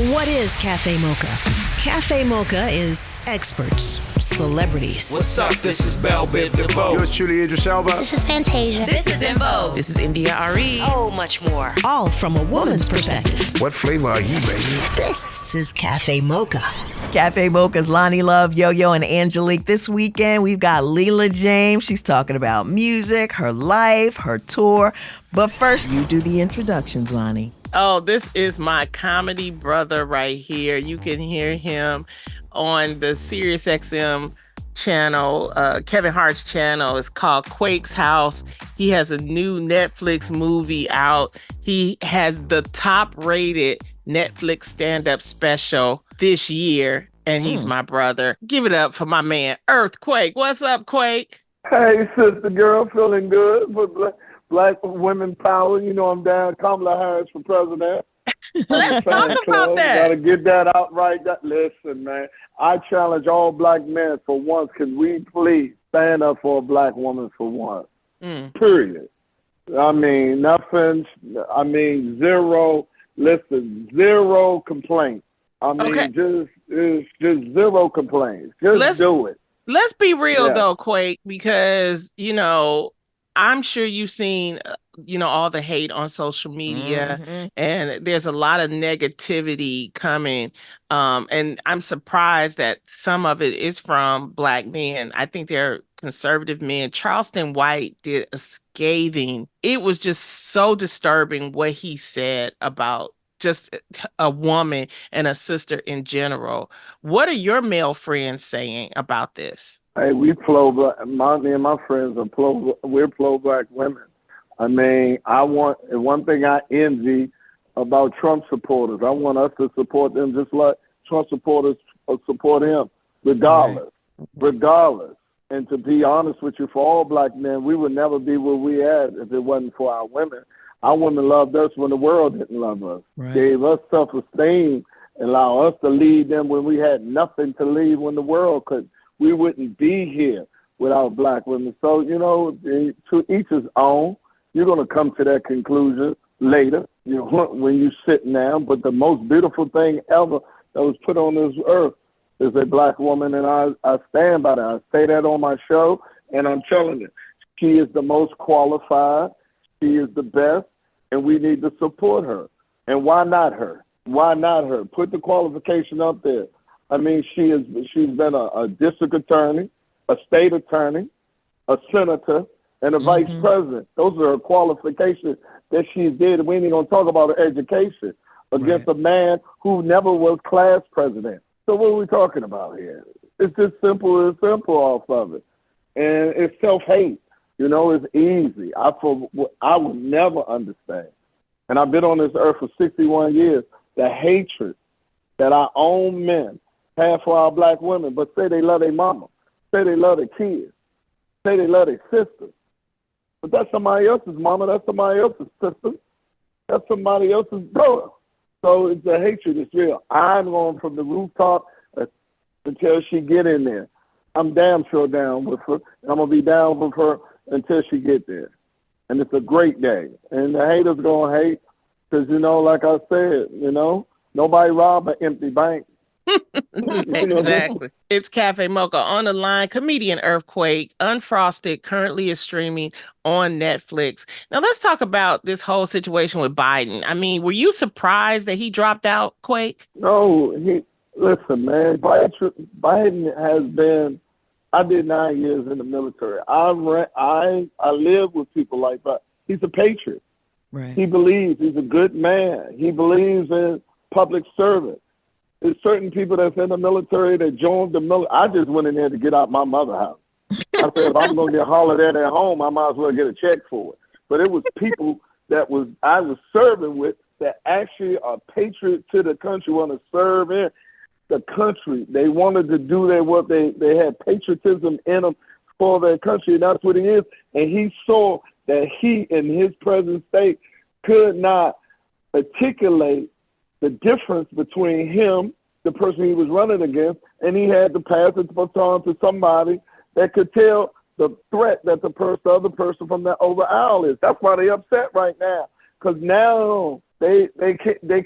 What is Cafe Mocha? Cafe Mocha is experts, celebrities. What's up? This is Bell Biv DeVoe. Yours truly, Idris Elba. This is Fantasia. This is In Vogue. This is India Ari. So much more. All from a woman's perspective. What flavor are you, baby? This is Cafe Mocha. Cafe Mocha's Lonnie Love, Yo-Yo, and Angelique. This weekend, we've got Leela James. She's talking about music, her life, her tour. But first, you do the introductions, Lonnie. Oh, this is my comedy brother right here. You can hear him on the SiriusXM channel, Kevin Hart's channel. It's called Quake's House. He has a new Netflix movie out. He has the top-rated Netflix stand-up special this year, and he's my brother. Give it up for my man, Earthquake. What's up, Quake? Hey, sister girl, feeling good for Black women power. You know I'm down. Kamala Harris for president. Let's talk about that. Gotta get that out right. Listen, man, I challenge all Black men for once. Can we please stand up for a Black woman for once? Period. I mean, nothing. I mean, zero. Listen, zero complaints. I mean, just zero complaints. Do it. Let's be real though, Quake, because I'm sure you've seen, all the hate on social media, and there's a lot of negativity coming. And I'm surprised that some of it is from Black men. I think they're conservative men. Charleston White did a scathing. It was just so disturbing what he said about just a woman and a sister in general. What are your male friends saying about this? Hey, we pro-Black. Me and my friends are we're pro-Black women. I mean, one thing I envy about Trump supporters, I want us to support them just like Trump supporters support him, regardless. And to be honest with you, for all Black men, we would never be where we at if it wasn't for our women. Our women loved us when the world didn't love us, gave us self-esteem, and allowed us to lead them when we had nothing to lead when the world could. We wouldn't be here without Black women. So, to each his own. You're going to come to that conclusion later, when you sit down. But the most beautiful thing ever that was put on this earth is a Black woman, and I stand by that. I say that on my show, and I'm telling you, she is the most qualified. She is the best, and we need to support her. And why not her? Why not her? Put the qualification up there. I mean, she's been a district attorney, a state attorney, a senator, and a vice president. Those are her qualifications that she did. We ain't going to talk about her education against a man who never was class president. So what are we talking about here? It's just simple off of it. And it's self-hate. It's easy. I would never understand. And I've been on this earth for 61 years. The hatred that our own men have for our Black women, but say they love their mama, say they love their kids, say they love their sisters. But that's somebody else's mama, that's somebody else's sister, that's somebody else's brother. So it's the hatred is real. I'm going from the rooftop until she get in there. I'm damn sure down with her, and I'm going to be down with her until she get there. And it's a great day. And the haters going to hate because, like I said, nobody rob an empty bank. Exactly. It's Cafe Mocha on the line. Comedian Earthquake, Unfrosted, currently is streaming on Netflix. Now let's talk about this whole situation with Biden. I mean, were you surprised that he dropped out, Quake? No, listen, man. Biden has been. I did 9 years in the military. I live with people like that. He's a patriot. Right. He believes he's a good man. He believes in public service. There's certain people that's in the military that joined the military. I just went in there to get out my mother's house. I said, if I'm going to get hollered at home, I might as well get a check for it. But it was people I was serving with that actually are patriots to the country, want to serve in the country. They wanted to do their work. They had patriotism in them for their country. And that's what he is. And he saw that he, in his present state, could not articulate the difference between him, the person he was running against, and he had to pass the baton to somebody that could tell the threat that the other person from that over aisle is. That's why they're upset right now. Because now They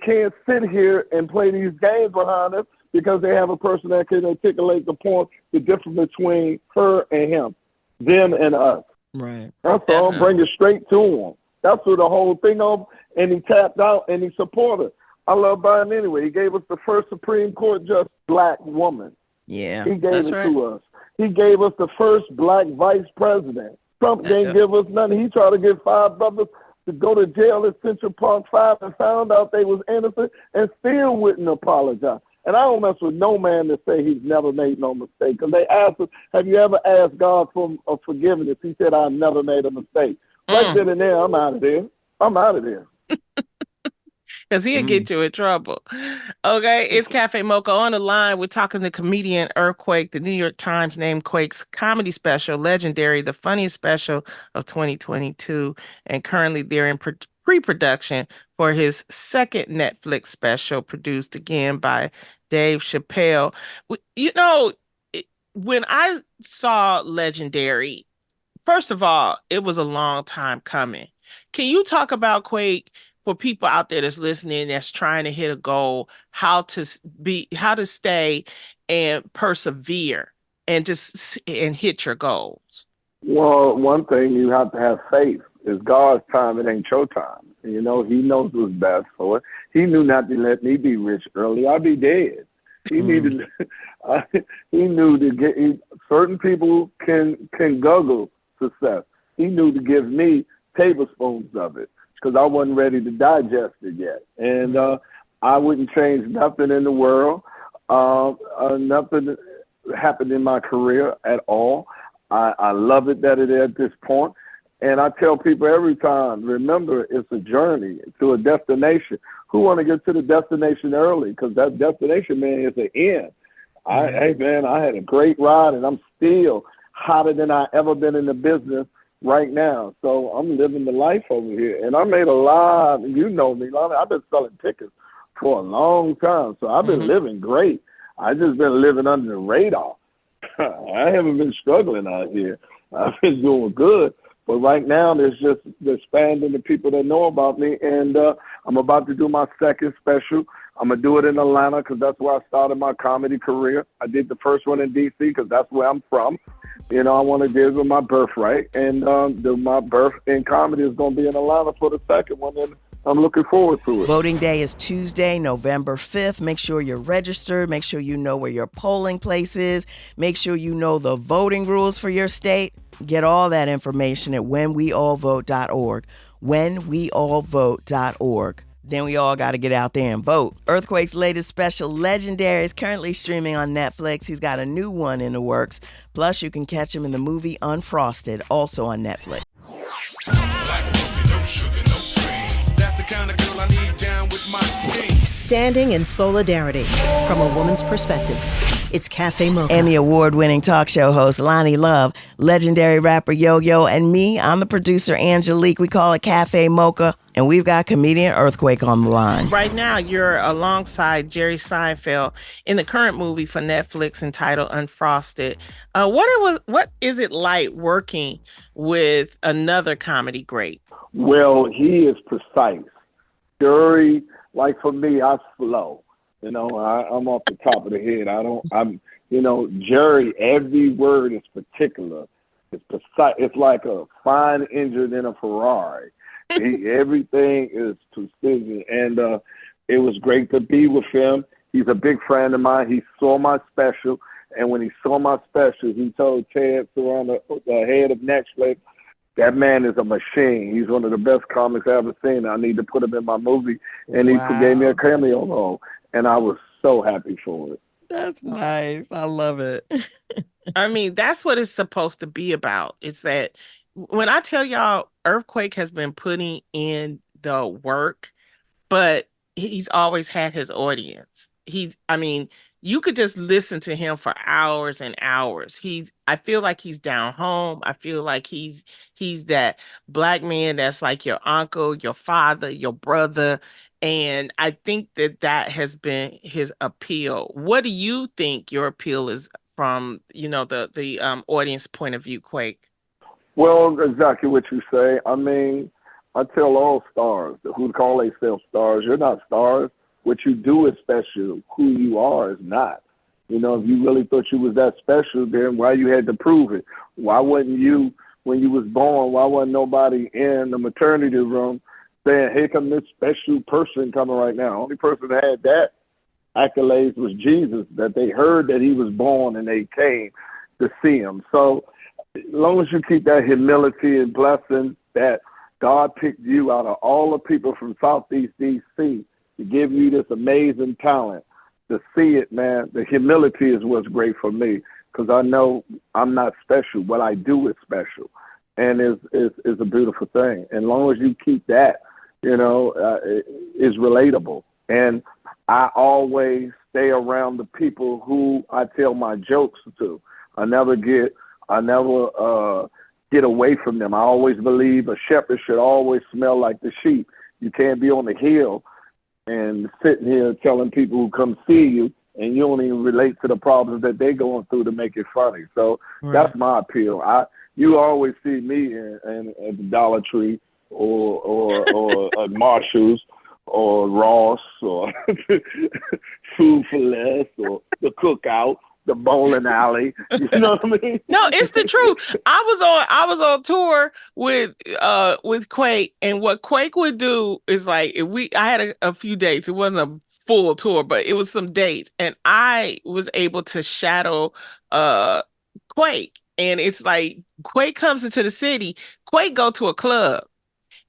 can't sit here and play these games behind us because they have a person that can articulate the point, the difference between her and him, them and us. Right. That's all. Bring it straight to him. That's what the whole thing of. And he tapped out and he supported. I love Biden anyway. He gave us the first Supreme Court just black woman. Yeah. He gave it to us. He gave us the first black vice president. Trump didn't give us nothing. He tried to get 5 brothers to go to jail at Central Park 5 and found out they was innocent and still wouldn't apologize. And I don't mess with no man that say he's never made no mistake. Because they asked him, have you ever asked God for forgiveness? He said, I've never made a mistake. Right then and there, I'm out of there. I'm out of there. Because he'll get you in trouble. Okay, it's Cafe Mocha. On the line, we're talking to comedian Earthquake. The New York Times named Quake's comedy special Legendary, the funniest special of 2022. And currently they're in pre-production for his second Netflix special, produced again by Dave Chappelle. You know, when I saw Legendary, first of all, it was a long time coming. Can you talk about, Quake, for people out there that's listening, that's trying to hit a goal, how to stay and persevere and hit your goals? Well, one thing you have to have faith. It's God's time. It ain't your time. You know, he knows what's best for it. He knew not to let me be rich early. I'd be dead. He needed, he knew to get, certain people can guggle success. He knew to give me tablespoons of it, because I wasn't ready to digest it yet. And I wouldn't change nothing in the world. Nothing happened in my career at all. I love it that it is at this point. And I tell people every time, remember, it's a journey to a destination. Who want to get to the destination early? Because that destination, man, is the end. Hey, man, I had a great ride, and I'm still hotter than I ever been in the business right now. So I'm living the life over here. And I made a lot, you know me, I've been selling tickets for a long time. So I've been living great. I just been living under the radar. I haven't been struggling out here. I've been doing good. But right now, there's just expanding the people that know about me. And I'm about to do my second special. I'm going to do it in Atlanta because that's where I started my comedy career. I did the first one in D.C. because that's where I'm from. You know, I want to deal with my birthright. And my birth in comedy is going to be in Atlanta for the second one. And I'm looking forward to it. Voting day is Tuesday, November 5th. Make sure you're registered. Make sure you know where your polling place is. Make sure you know the voting rules for your state. Get all that information at whenweallvote.org. Whenweallvote.org. Then we all got to get out there and vote. Earthquake's latest special, Legendary, is currently streaming on Netflix. He's got a new one in the works. Plus, you can catch him in the movie Unfrosted, also on Netflix. Standing in solidarity from a woman's perspective. It's Cafe Mocha. Emmy award-winning talk show host Lonnie Love, legendary rapper Yo-Yo, and me, I'm the producer Angelique. We call it Cafe Mocha, and we've got comedian Earthquake on the line. Right now, you're alongside Jerry Seinfeld in the current movie for Netflix entitled Unfrosted. What is it like working with another comedy great? Well, he is precise. Jerry, like for me, I flow. You know, I'm off the top of the head. Jerry, every word is particular. It's precise. It's like a fine engine in a Ferrari. Everything is precision. And it was great to be with him. He's a big friend of mine. He saw my special. And when he saw my special, he told Ted Saran, the head of Netflix, that man is a machine. He's one of the best comics I've ever seen. I need to put him in my movie. And he gave me a cameo role. And I was so happy for it. That's nice. I love it. I mean, that's what it's supposed to be about. It's that when I tell y'all, Earthquake has been putting in the work, but he's always had his audience. You could just listen to him for hours and hours. I feel like he's down home. I feel like he's that black man that's like your uncle, your father, your brother. And I think that has been his appeal. What do you think your appeal is from, the audience point of view, Quake? Well, exactly what you say. I mean, I tell all stars who call themselves stars, you're not stars. What you do is special. Who you are is not. You know, if you really thought you was that special, then why you had to prove it? Why wasn't you, when you was born, why wasn't nobody in the maternity room saying, here come this special person coming right now? Only person that had that accolades was Jesus, that they heard that he was born and they came to see him. So as long as you keep that humility and blessing that God picked you out of all the people from Southeast DC to give you this amazing talent, to see it, man, the humility is what's great for me, because I know I'm not special. What I do is special, and is a beautiful thing. And as long as you keep that, you know, is relatable. And I always stay around the people who I tell my jokes to. I never get away from them. I always believe a shepherd should always smell like the sheep. You can't be on the hill and sitting here telling people who come see you, and you don't even relate to the problems that they're going through to make it funny. So That's my appeal. You always see me at the Dollar Tree or at Marshall's or Ross or Food for Less or the Cookout, the bowling alley. You know what I mean? No, it's the truth. I was on tour with Quake, and what Quake would do is like, I had a few dates. It wasn't a full tour, but it was some dates, and I was able to shadow Quake. And it's like Quake comes into the city, Quake go to a club.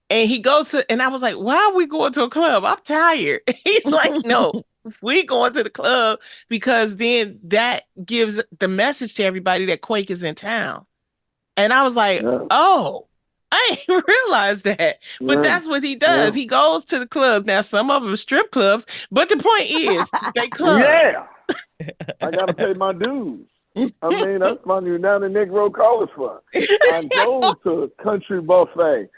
And he goes to, and I was like, why are we going to a club? I'm tired. He's like, no, we going to the club because then that gives the message to everybody that Quake is in town. And I was like, oh, I didn't realize that. But that's what he does. He goes to the clubs. Now, some of them are strip clubs, but the point is, they clubs. Yeah. I got to pay my dues. I mean, that's my United Negro College Fund. I go to Country Buffet.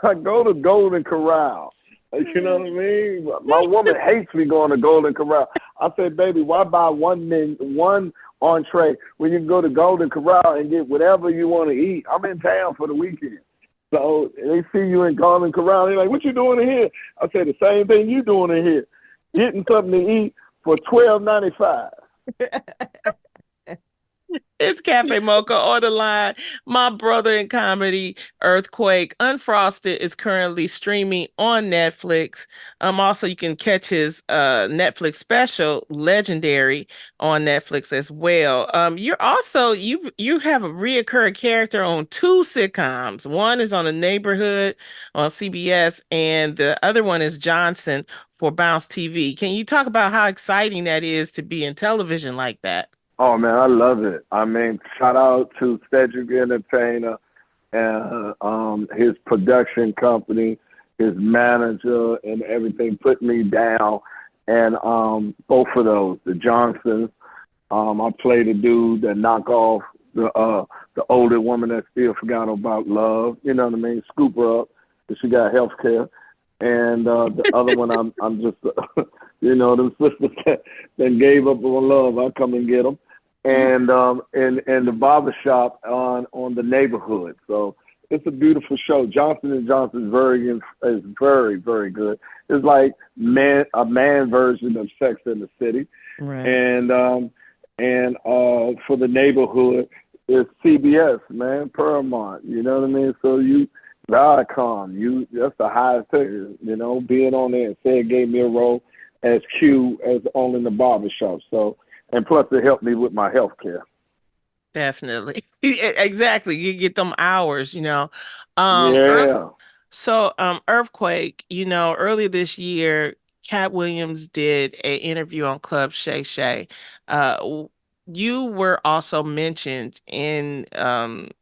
I go to Golden Corral. You know what I mean? My woman hates me going to Golden Corral. I said, baby, why buy one entree when you can go to Golden Corral and get whatever you want to eat? I'm in town for the weekend. So they see you in Golden Corral. They're like, what you doing in here? I said, the same thing you doing in here. Getting something to eat for $12.95. It's Cafe Mocha on the line. My brother in comedy, Earthquake Unfrosted, is currently streaming on Netflix. Also, you can catch his Netflix special, Legendary, on Netflix as well. You're also you have a reoccurring character on 2 sitcoms. One is on The Neighborhood on CBS, and the other one is Johnson for Bounce TV. Can you talk about how exciting that is to be in television like that? Oh, man, I love it. I mean, shout out to Cedric Entertainer and his production company, his manager, and everything put me down. And both of those, the Johnsons, I played a dude that knock off the older woman that still forgot about love. You know what I mean? Scoop her up because she got health care. And the other one, I'm just, you know, them sisters that gave up on love, I come and get them. And the barbershop on The Neighborhood. So it's a beautiful show. Johnson & Johnson is very, very good. It's like a man version of Sex and the City. Right. And for The Neighborhood, it's CBS, man, Paramount. You know what I mean? So Viacom, that's the highest thing, you know, being on there. And Said gave me a role as Q as on in the barbershop. So, and plus it helped me with my health care. Definitely. Exactly. You get them hours, you know. Yeah. Earthquake, you know, earlier this year, Cat Williams did an interview on Club Shay Shay. You were also mentioned in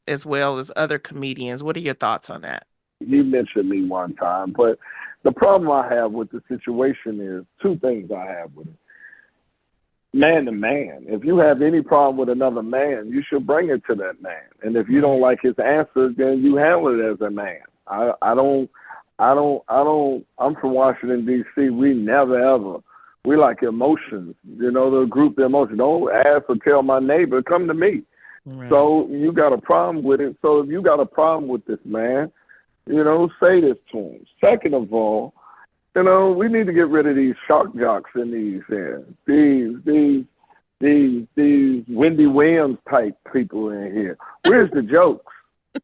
as well as other comedians. What are your thoughts on that? He mentioned me one time, but the problem I have with the situation is 2 things I have with it. Man to man. If you have any problem with another man, you should bring it to that man. And if you don't like his answers, then you handle it as a man. I'm from Washington, D.C. We never, ever. We like emotions, you know, the group the emotion. Don't ask or tell my neighbor, come to me. Right. So you got a problem with it. So if you got a problem with this man, Say this to them. Second of all, we need to get rid of these shock jocks in these Wendy Williams type people in here. Where's the jokes?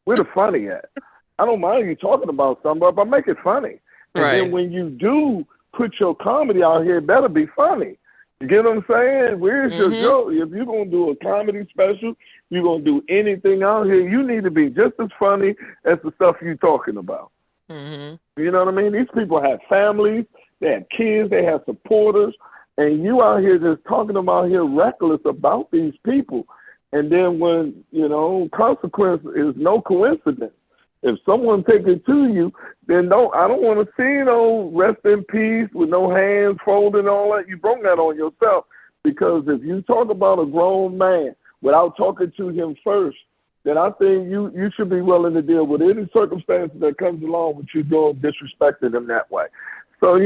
Where the funny at? I don't mind you talking about something, but make it funny. And then when you do put your comedy out here, it better be funny. You get what I'm saying? Where's your joke? If you're going to do a comedy special, you're going to do anything out here, you need to be just as funny as the stuff you're talking about. You know what I mean? These people have families, they have kids, they have supporters, and you out here just talking about here reckless about these people. And then when, consequence is no coincidence. If someone take it to you, then I don't want to see no rest in peace with no hands folded and all that. You brought that on yourself, because if you talk about a grown man without talking to him first, then I think you should be willing to deal with any circumstances that comes along with you doing disrespecting him that way. So,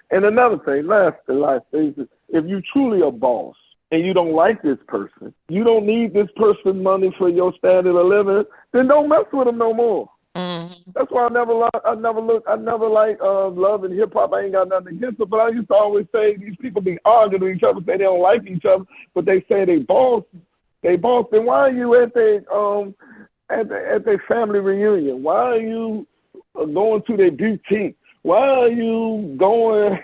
and another thing, last thing is, if you truly a boss and you don't like this person, you don't need this person's money for your standard of living, then don't mess with him no more. That's why I never like love and hip hop. I ain't got nothing against it, but I used to always say these people be arguing with each other, say they don't like each other, but they say they boss. Then why are you at their family reunion? Why are you going to their boutique? Why are you going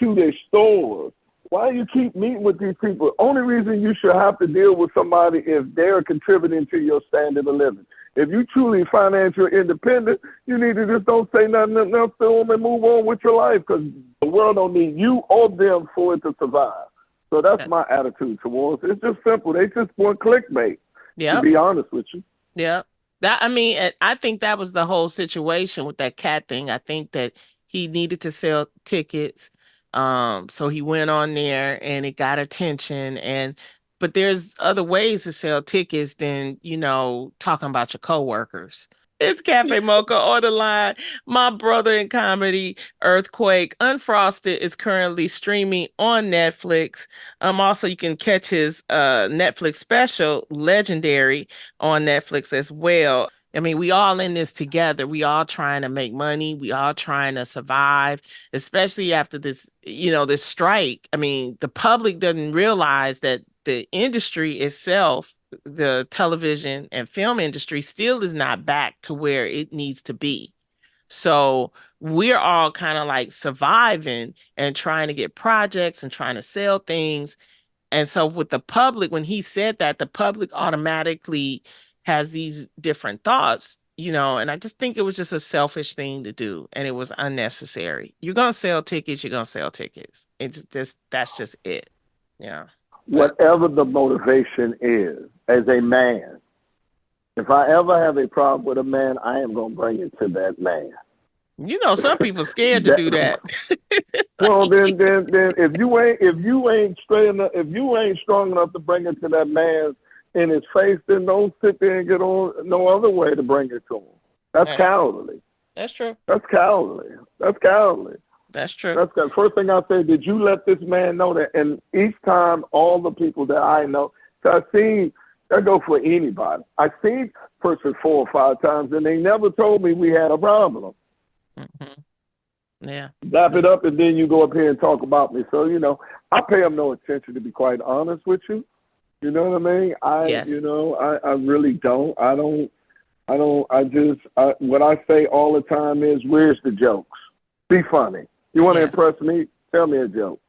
to their stores? Why you keep meeting with these people? Only reason you should have to deal with somebody is they're contributing to your standard of living. If you truly financial independent, you need to just don't say nothing else to them and move on with your life, because the world don't need you or them for it to survive. So that's my attitude towards it. It's just simple. They just want clickbait, to be honest with you. Yeah. I think that was the whole situation with that cat thing. I think that he needed to sell tickets. So he went on there and it got attention. But there's other ways to sell tickets than, talking about your coworkers. It's Cafe Mocha on the line. My brother in comedy, Earthquake Unfrosted, is currently streaming on Netflix. Also, you can catch his Netflix special, Legendary, on Netflix as well. I mean, we all in this together. We all trying to make money. We all trying to survive, especially after this, this strike. I mean, the public doesn't realize that the industry itself, the television and film industry, still is not back to where it needs to be. So we're all kind of like surviving and trying to get projects and trying to sell things. And so with the public, when he said that, the public automatically has these different thoughts, and I just think it was just a selfish thing to do, and it was unnecessary. You're going to sell tickets, you're going to sell tickets. That's just it. Yeah. Whatever the motivation is, as a man, if I ever have a problem with a man, I am going to bring it to that man. Some people scared to do that. Well, then, if you ain't strong enough to bring it to that man in his face, then don't sit there and get on no other way to bring it to him. That's cowardly. That's true. That's cowardly. That's cowardly. That's true. That's the first thing I say. Did you let this man know that? And each time, all the people that I know, I go for anybody. I seen person 4 or 5 times, and they never told me we had a problem. Yeah. Wrap it up, and then you go up here and talk about me. So I pay them no attention, to be quite honest with you. You know what I mean? I really don't. What I say all the time is, where's the jokes? Be funny. You want to impress me? Tell me a joke.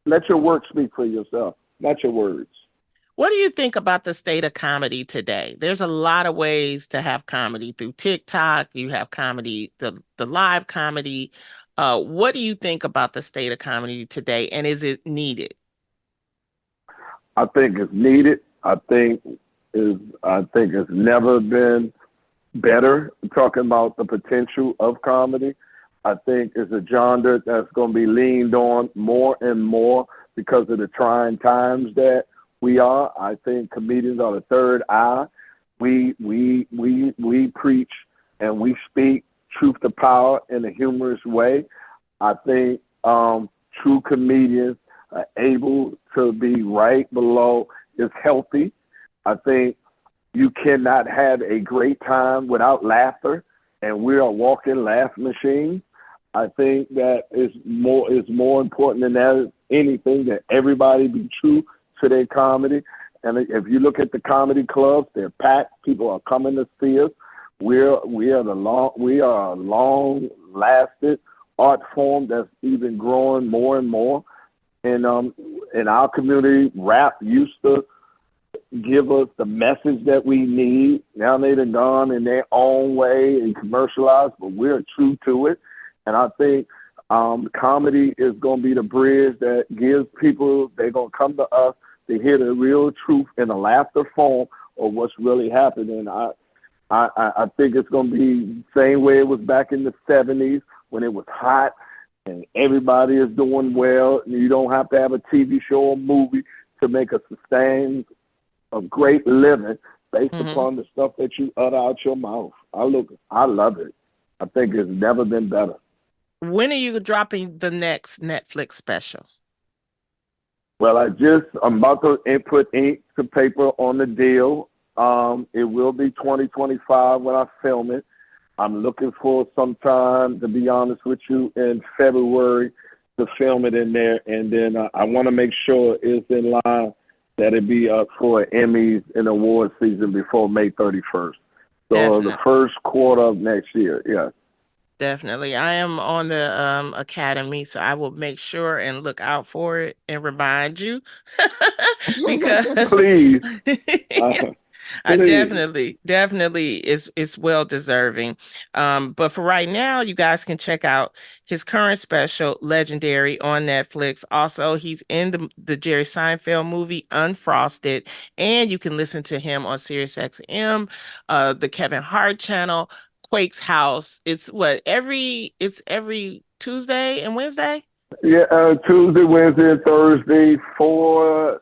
Let your work speak for yourself, not your words. What do you think about the state of comedy today? There's a lot of ways to have comedy through TikTok. You have comedy, the live comedy. What do you think about the state of comedy today, and is it needed? I think it's needed. I think it's never been better. Talking about the potential of comedy, I think it's a genre that's going to be leaned on more and more because of the trying times that we are. I think comedians are the third eye. We preach and we speak truth to power in a humorous way. I think true comedians are able to be right below is healthy. I think you cannot have a great time without laughter. and we are walking laugh machines. I think that is more important than that anything, that everybody be true to their comedy. And if you look at the comedy clubs, they're packed. People are coming to see us. We are a long lasted art form that's even growing more and more. And in our community, rap used to give us the message that we need. Now they done gone in their own way and commercialized, but we're true to it. And I think comedy is going to be the bridge that gives people, they're going to come to us to hear the real truth in a laughter form of what's really happening. I think it's going to be the same way it was back in the 70s when it was hot and everybody is doing well. You don't have to have a TV show or movie to make a sustained, a great living based upon the stuff that you utter out your mouth. I love it. I think it's never been better. When are you dropping the next Netflix special? Well, I'm about to put ink to paper on the deal. It will be 2025 when I film it. I'm looking for some time, to be honest with you, in February to film it in there. And then I want to make sure it's in line that it be up for Emmys and award season before May 31st. So Definitely. the first quarter of next year, yeah. Definitely. I am on the Academy, so I will make sure and look out for it and remind you because Please. I Please. definitely is well deserving. But for right now, you guys can check out his current special, Legendary, on Netflix. Also, he's in the Jerry Seinfeld movie, Unfrosted, and you can listen to him on SiriusXM, the Kevin Hart channel, Quake's House. It's every Tuesday and Wednesday? Yeah, Tuesday, Wednesday, and Thursday, 4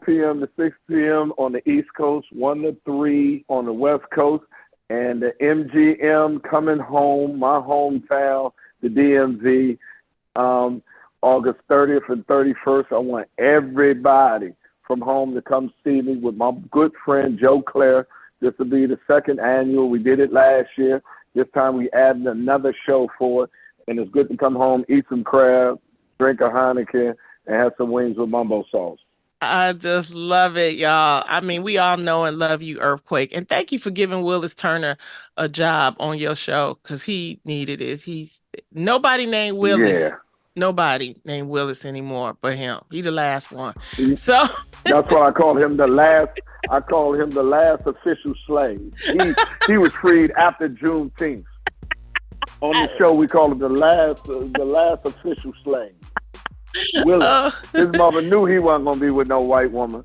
p.m. to 6 p.m. on the East Coast, 1 to 3 on the West Coast, and the MGM Coming Home, my hometown, the DMV, August 30th and 31st. I want everybody from home to come see me with my good friend Joe Claire. This will be the second annual. We did it last year. This time we added another show for it, and it's good to come home, eat some crab, drink a Heineken, and have some wings with mumbo sauce. I just love it, y'all. I mean, we all know and love you, Earthquake. And thank you for giving Willis Turner a job on your show, because he needed it. Nobody named Willis. Yeah. Nobody named Willis anymore but him. He the last one. So that's why I call him the last. I call him the last official slave. He was freed after Juneteenth. On the show, we call him the last official slave. Willis, his mother knew he wasn't gonna be with no white woman.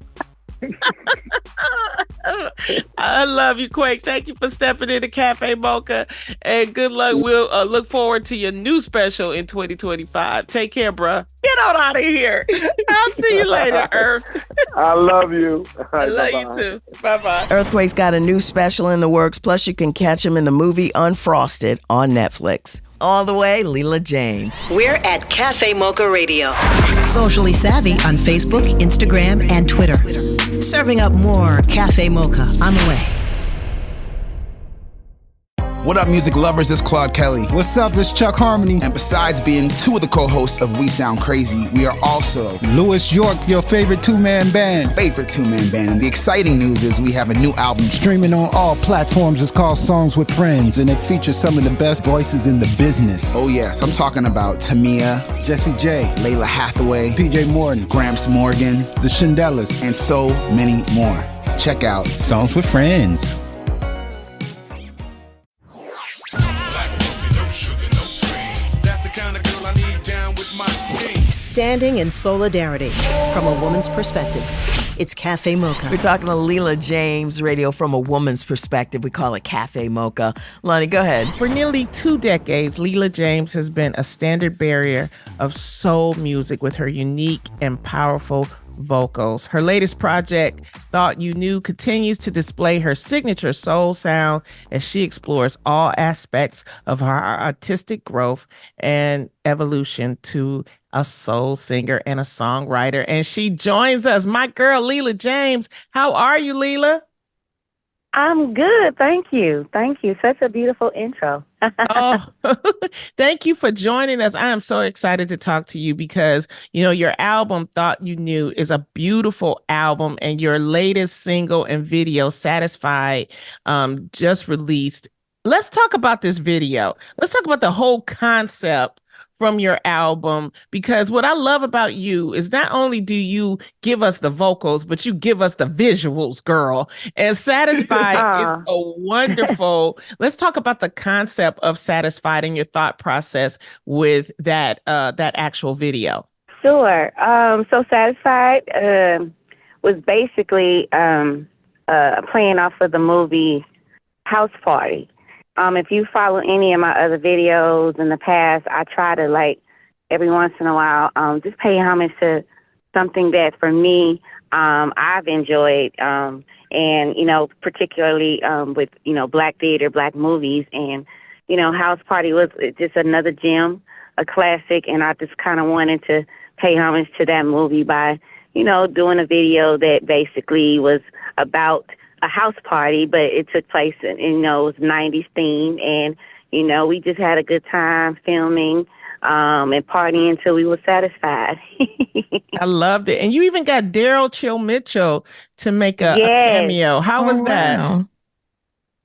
I love you, Quake. Thank you for stepping into Cafe Mocha, and good luck. We'll look forward to your new special in 2025. Take care, bruh. Get on out of here. I'll see you later, Earth. I love you. I love you too. Bye-bye. Earthquake's got a new special in the works. Plus, you can catch him in the movie Unfrosted on Netflix. All the way, Leela James. We're at Cafe Mocha Radio. Socially savvy on Facebook, Instagram, and Twitter. Serving up more Cafe Mocha on the way. What up, music lovers? It's Claude Kelly. What's up? It's Chuck Harmony. And besides being two of the co-hosts of We Sound Crazy, we are also Louis York, your favorite two-man band. And the exciting news is we have a new album Streaming on all platforms. It's called Songs with Friends, and it features some of the best voices in the business. Oh yes, I'm talking about Tamia, Jessie J, Layla Hathaway, PJ Morton, Gramps Morgan, The Shindellas, and so many more. Check out Songs with Friends. Standing in solidarity from a woman's perspective. It's Cafe Mocha. We're talking to Leela James, radio from a woman's perspective. We call it Cafe Mocha. Lonnie, go ahead. For nearly 2 decades, Leela James has been a standard bearer of soul music with her unique and powerful vocals. Her latest project, Thought You Knew, continues to display her signature soul sound as she explores all aspects of her artistic growth and evolution to a soul singer and a songwriter. And she joins us, my girl, Leela James. How are you, Leela? I'm good. Thank you. Thank you. Such a beautiful intro. Oh, thank you for joining us. I am so excited to talk to you because, your album, Thought You Knew, is a beautiful album, and your latest single and video, Satisfied, just released. Let's talk about this video. Let's talk about the whole concept from your album, because what I love about you is not only do you give us the vocals, but you give us the visuals, girl. And Satisfied is a wonderful. Let's talk about the concept of Satisfied and your thought process with that actual video. Sure. So Satisfied was basically playing off of the movie House Party. If you follow any of my other videos in the past, I try to, like, every once in a while, just pay homage to something that for me, I've enjoyed, and, particularly with, Black theater, Black movies. And, House Party was just another gem, a classic. And I just kind of wanted to pay homage to that movie by, doing a video that basically was about a house party, but it took place in, it was 90s theme. And, we just had a good time filming and partying until we were satisfied. I loved it. And you even got Daryl Chill Mitchell to make a cameo. How was that? Wow.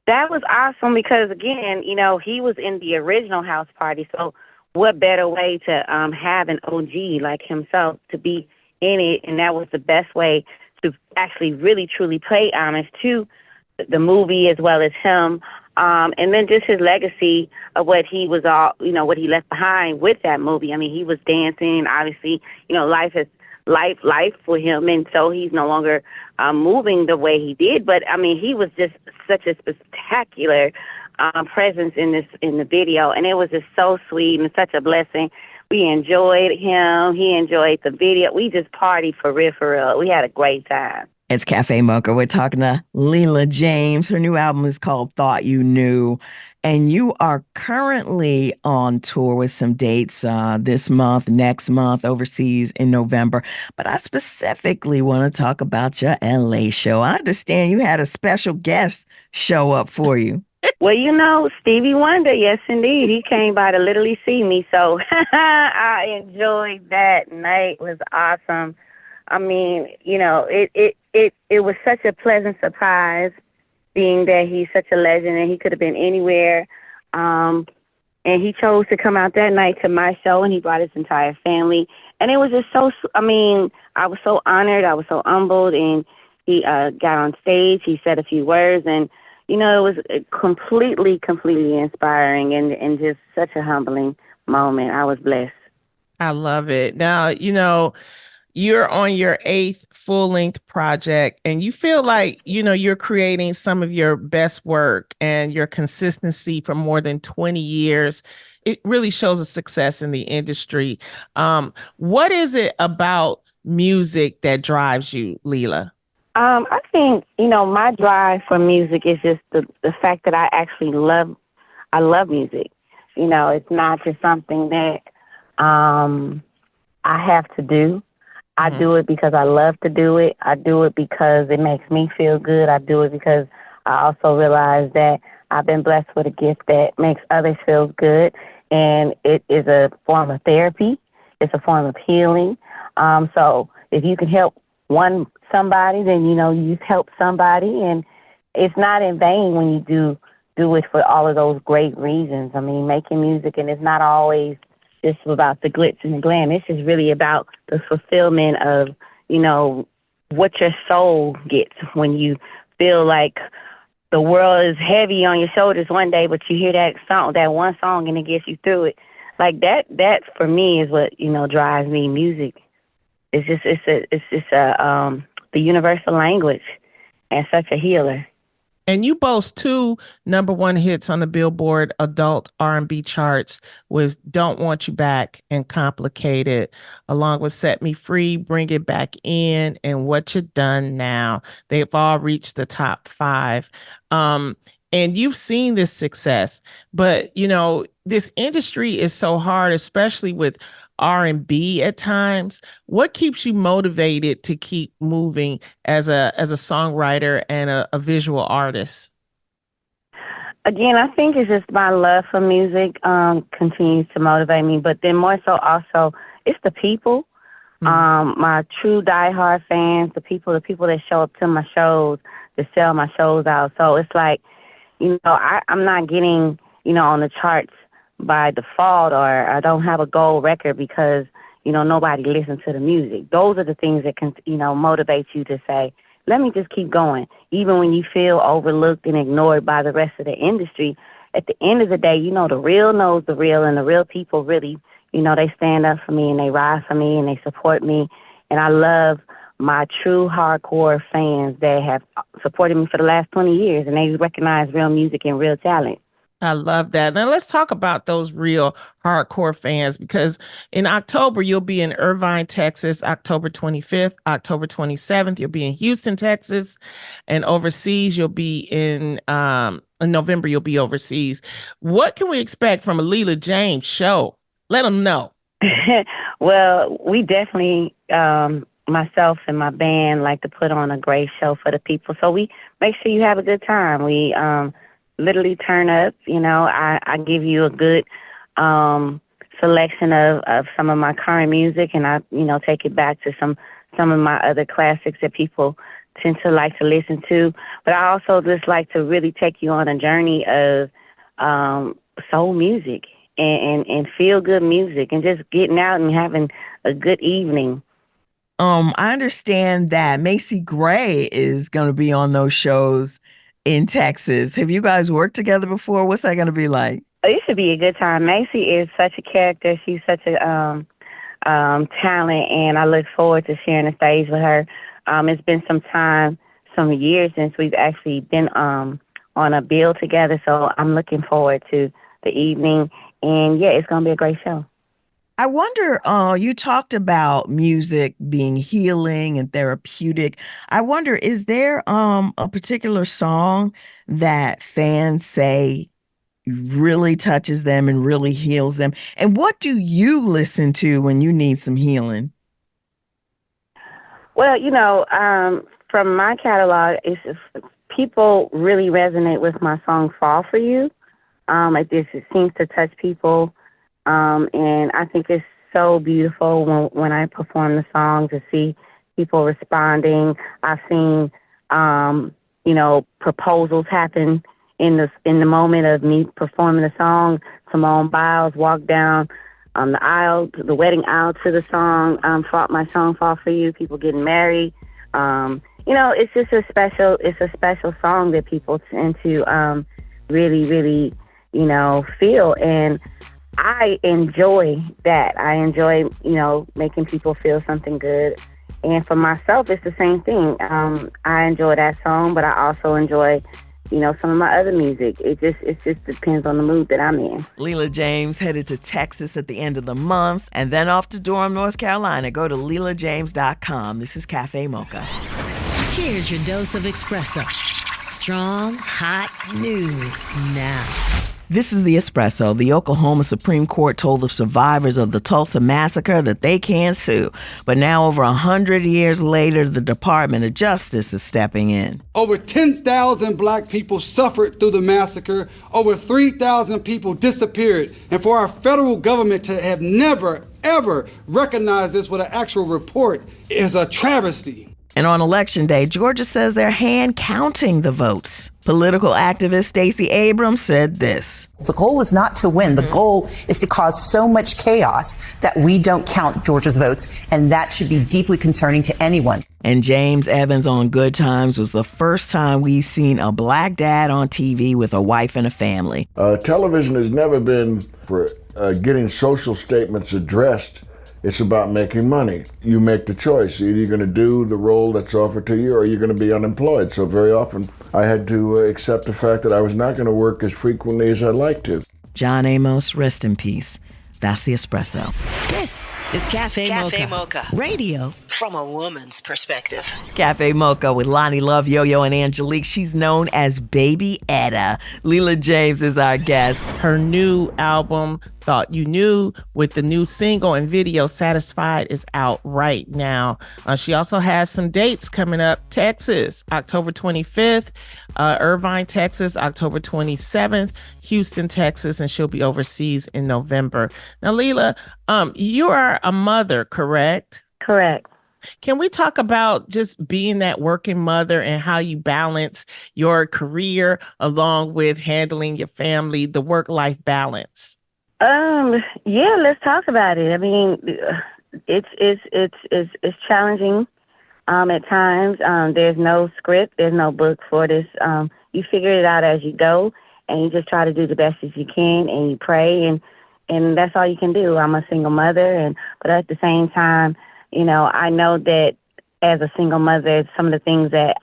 That was awesome because, again, he was in the original House Party. So what better way to have an OG like himself to be in it? And that was the best way to actually really, truly pay homage to the movie as well as him. And then just his legacy of what he was what he left behind with that movie. I mean, he was dancing, obviously, life is life for him. And so he's no longer moving the way he did. But I mean, he was just such a spectacular presence in the video. And it was just so sweet and such a blessing. We enjoyed him. He enjoyed the video. We just partied for real. We had a great time. It's Cafe Mocha. We're talking to Leela James. Her new album is called Thought You Knew. And you are currently on tour with some dates this month, next month, overseas in November. But I specifically want to talk about your LA show. I understand you had a special guest show up for you. Well, Stevie Wonder, yes, indeed. He came by to literally see me. So I enjoyed that night. It was awesome. I mean, it was such a pleasant surprise, being that he's such a legend and he could have been anywhere. And he chose to come out that night to my show, and he brought his entire family. And it was just I was so honored. I was so humbled. And he got on stage. He said a few words. And, it was completely inspiring and just such a humbling moment. I was blessed. I love it. Now, you're on your 8th full-length project, and you feel like, you're creating some of your best work, and your consistency for more than 20 years. It really shows a success in the industry. What is it about music that drives you, Leela? I think, my drive for music is just the fact that I actually love music. It's not just something that I have to do. I do it because I love to do it. I do it because it makes me feel good. I do it because I also realize that I've been blessed with a gift that makes others feel good. And it is a form of therapy. It's a form of healing. So if you can help somebody, then, you've helped somebody. And it's not in vain when you do it for all of those great reasons. I mean, making music, and it's not always just about the glitz and the glam. It's just really about the fulfillment of, what your soul gets when you feel like the world is heavy on your shoulders one day, but you hear that one song, and it gets you through it. Like that for me is what, drives me. Music. It's just the universal language and such a healer. And you boast 2 #1 hits on the Billboard adult R&B charts with Don't Want You Back and Complicated, along with Set Me Free, Bring It Back In, and What You Done Now. They've all reached the top 5. And you've seen this success, but, this industry is so hard, especially with R&B at times. What keeps you motivated to keep moving as a songwriter and a visual artist? Again, I think it's just my love for music continues to motivate me, but then more so also it's the people, my true diehard fans, the people that show up to my shows, that sell my shows out. So it's like, I'm not getting, on the charts by default, or I don't have a gold record because, nobody listens to the music. Those are the things that can, motivate you to say, let me just keep going. Even when you feel overlooked and ignored by the rest of the industry, at the end of the day, the real knows the real, and the real people really, they stand up for me and they ride for me and they support me. And I love my true hardcore fans that have supported me for the last 20 years, and they recognize real music and real talent. I love that. Now let's talk about those real hardcore fans, because in October, you'll be in Irvine, Texas, October 25th, October 27th, you'll be in Houston, Texas, and overseas, you'll be in November, you'll be overseas. What can we expect from a Leela James show? Let them know. Well, we definitely, myself and my band, like to put on a great show for the people. So we make sure you have a good time. We literally turn up. I give you a good selection of some of my current music, and I, take it back to some of my other classics that people tend to like to listen to. But I also just like to really take you on a journey of soul music and feel good music and just getting out and having a good evening. I understand that Macy Gray is going to be on those shows in Texas. Have you guys worked together before? What's that going to be like? It should be a good time. Macy is such a character. She's such a talent, and I look forward to sharing the stage with her. It's been some years since we've actually been on a bill together, so I'm looking forward to the evening. And, yeah, it's going to be a great show. I wonder, you talked about music being healing and therapeutic. I wonder, is there a particular song that fans say really touches them and really heals them? And what do you listen to when you need some healing? Well, from my catalog, people really resonate with my song Fall For You. It seems to touch people. And I think it's so beautiful when I perform the song to see people responding. I've seen, proposals happen in the moment of me performing the song. Simone Biles walked down the aisle, the wedding aisle to the song, my song Fall For You, people getting married. It's just a special song that people tend to really, really, feel. And I enjoy that. I enjoy, making people feel something good. And for myself, it's the same thing. I enjoy that song, but I also enjoy, some of my other music. It just depends on the mood that I'm in. Leela James headed to Texas at the end of the month and then off to Durham, North Carolina. Go to LeelaJames.com. This is Cafe Mocha. Here's your dose of espresso. Strong, hot news now. This is The Espresso. The Oklahoma Supreme Court told the survivors of the Tulsa massacre that they can sue. But now, over 100 years later, the Department of Justice is stepping in. Over 10,000 black people suffered through the massacre. Over 3,000 people disappeared. And for our federal government to have never, ever recognized this with an actual report is a travesty. And on Election Day, Georgia says they're hand counting the votes. Political activist Stacey Abrams said this. The goal is not to win. The goal is to cause so much chaos that we don't count Georgia's votes, and that should be deeply concerning to anyone. And James Evans on Good Times was the first time we've seen a black dad on TV with a wife and a family. Television has never been for getting social statements addressed. It's about making money. You make the choice. Either you're going to do the role that's offered to you or you're going to be unemployed. So very often I had to accept the fact that I was not going to work as frequently as I'd like to. John Amos, rest in peace. That's The Espresso. This is Cafe Mocha. Radio from a woman's perspective. Cafe Mocha with Lonnie Love, Yo-Yo, and Angelique. She's known as Baby Etta. Leela James is our guest. Her new album, Thought You Knew, with the new single and video, Satisfied, is out right now. She also has some dates coming up. Texas, October 25th. Irvine, Texas, October 27th. Houston, Texas, and she'll be overseas in November. Now, Leela, you are a mother, correct? Correct. Can we talk about just being that working mother and how you balance your career along with handling your family, the work-life balance? Yeah, let's talk about it. I mean, it's challenging at times. There's no script, there's no book for this. You figure it out as you go, and you just try to do the best as you can, and you pray, and that's all you can do. I'm a single mother, but at the same time, you know, I know that as a single mother, some of the things that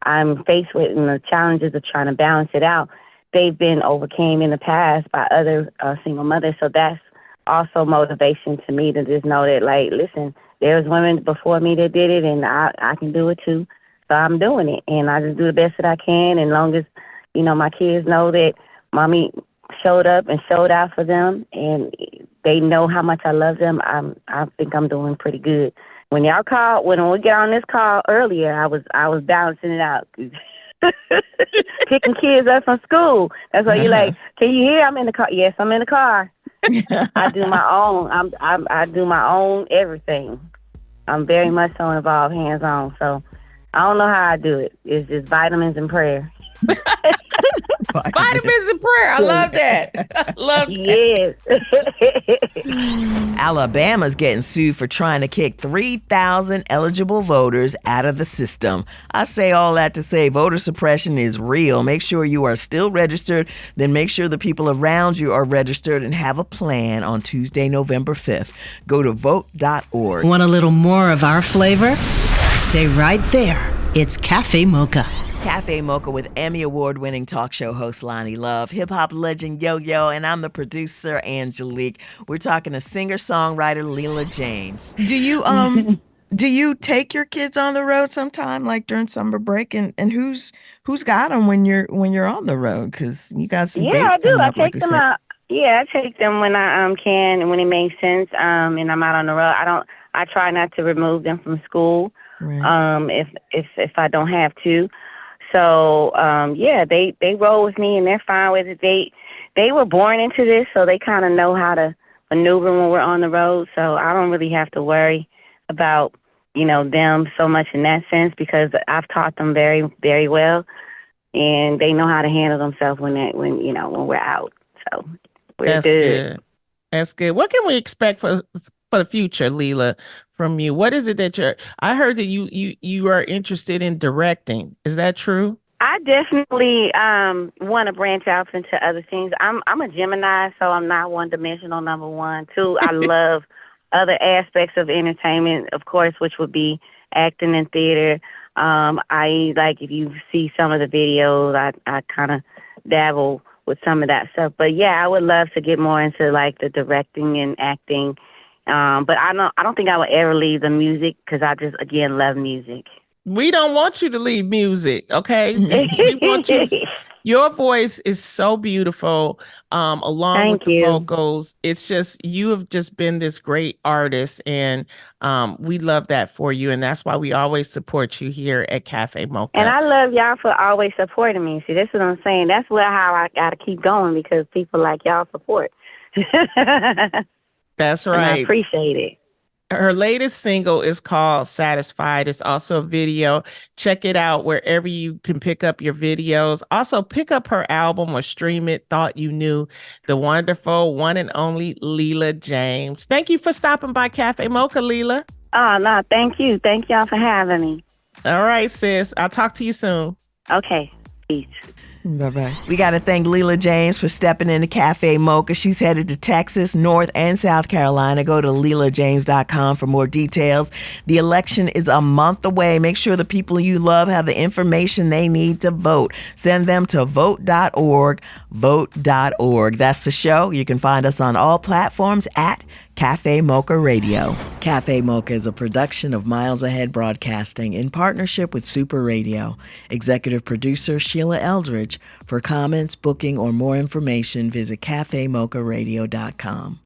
I'm faced with and the challenges of trying to balance it out, they've been overcame in the past by other single mothers. So that's also motivation to me to just know that, like, listen, there was women before me that did it, and I can do it too. So I'm doing it, and I just do the best that I can. And long as, you know, my kids know that mommy showed up and showed out for them, and they know how much I love them, I think I'm doing pretty good. When y'all called, when we get on this call earlier, I was balancing it out. Picking kids up from school. That's why you're like, can you hear? I'm in the car. Yes, I'm in the car. I do my own. I do my own everything. I'm very much so involved, hands on. So I don't know how I do it. It's just vitamins and prayer. Vitamins and prayer. I love that. I love that. Yes. Alabama's getting sued for trying to kick 3,000 eligible voters out of the system. I say all that to say voter suppression is real. Make sure you are still registered. Then make sure the people around you are registered and have a plan on Tuesday, November 5th. Go to vote.org. Want a little more of our flavor? Stay right there. It's Cafe Mocha. Cafe Mocha with Emmy Award-winning talk show host Lonnie Love, hip-hop legend Yo-Yo, and I'm the producer, Angelique. We're talking to singer-songwriter Leela James. Do you take your kids on the road sometime, like during summer break? And who's got them when you're on the road? Because you got some dates I do. coming I up, take them out. Yeah, I take them when I can and when it makes sense. And I'm out on the road. I try not to remove them from school. Right. If I don't have to. So, they roll with me and they're fine with it. They were born into this, so they kind of know how to maneuver when we're on the road. So I don't really have to worry about, you know, them so much in that sense because I've taught them very, very well, and they know how to handle themselves when we're out. So we're good. That's good. What can we expect for the future, Leela, from you? What is it that I heard that you are interested in directing. Is that true? I definitely want to branch out into other things. I'm a Gemini, so I'm not one-dimensional, number one. Two, I love other aspects of entertainment, of course, which would be acting and theater. If you see some of the videos, I kind of dabble with some of that stuff. But yeah, I would love to get more into like the directing and acting. But I don't think I would ever leave the music because I just, again, love music. We don't want you to leave music, okay? We want you. Your voice is so beautiful, along with the vocals. It's just, you have just been this great artist, and we love that for you, and that's why we always support you here at Cafe Mocha. And I love y'all for always supporting me. See, that's what I'm saying. That's how I got to keep going, because people like y'all support. That's right. And I appreciate it. Her latest single is called Satisfied. It's also a video. Check it out wherever you can pick up your videos. Also, pick up her album or stream it. Thought You Knew. The wonderful one and only Leela James. Thank you for stopping by Cafe Mocha, Leela. Oh, no, thank you. Thank y'all for having me. All right, sis. I'll talk to you soon. Okay. Peace. Bye-bye. We got to thank Leela James for stepping into Cafe Mocha. She's headed to Texas, North and South Carolina. Go to LeelaJames.com for more details. The election is a month away. Make sure the people you love have the information they need to vote. Send them to vote.org, vote.org. That's the show. You can find us on all platforms at Cafe Mocha Radio. Cafe Mocha is a production of Miles Ahead Broadcasting in partnership with Super Radio. Executive producer Sheila Eldridge. For comments, booking, or more information, visit cafemocharadio.com.